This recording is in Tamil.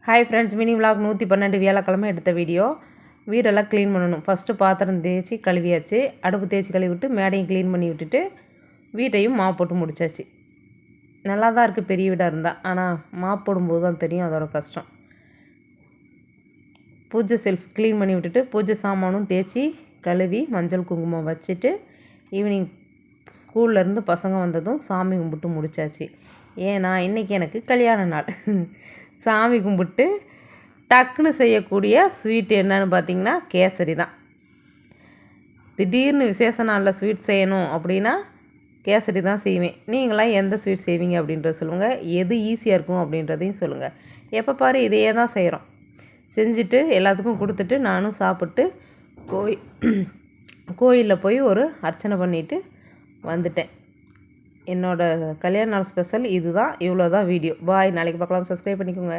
ஹாய் ஃப்ரெண்ட்ஸ், மினி விலாக் 112 வியாழக்கிழமை எடுத்த வீடியோ. வீடெல்லாம் க்ளீன் பண்ணணும். ஃபஸ்ட்டு பாத்திரம் தேய்ச்சி கழுவியாச்சு. அடுப்பு தேய்ச்சி கழுவி விட்டு மேடையும் க்ளீன் பண்ணி விட்டுட்டு வீட்டையும் மாப் போட்டு முடிச்சாச்சு. நல்லா தான் இருக்குது பெரிய வீடாக இருந்தால். ஆனால் மாப் போடும்போது தான் தெரியும் அதோட கஷ்டம். பூஜை செல்ஃப் க்ளீன் பண்ணி விட்டுட்டு பூஜை சாமானும் தேய்ச்சி கழுவி மஞ்சள் குங்குமம் வச்சுட்டு ஈவினிங் ஸ்கூல்லேருந்து பசங்க வந்ததும் சாமி கும்பிட்டு முடிச்சாச்சு. ஏன்னா இன்றைக்கி எனக்கு கல்யாண நாள். சாமி கும்பிட்டு டக்குன்னு செய்யக்கூடிய ஸ்வீட் என்னன்னு பார்த்திங்கன்னா கேசரி தான். திடீர்னு விசேஷ நாளில் ஸ்வீட் செய்யணும் அப்படின்னா கேசரி தான் செய்வேன். நீங்களாம் எந்த ஸ்வீட் செய்வீங்க அப்படின்றத சொல்லுங்கள். எது ஈஸியாக இருக்கும் அப்படின்றதையும் சொல்லுங்கள். எப்போ பாரு இதையே தான் செய்கிறோம். செஞ்சுட்டு எல்லாத்துக்கும் கொடுத்துட்டு நானும் சாப்பிட்டு கோயிலில் போய் ஒரு அர்ச்சனை பண்ணிவிட்டு வந்துட்டேன். என்னோடய கல்யாண நாள் ஸ்பெஷல் இது தான். இவ்வளோ தான் வீடியோ. பாய். நாளைக்கு பார்க்கலாம். சப்ஸ்கிரைப் பண்ணிக்கோங்க.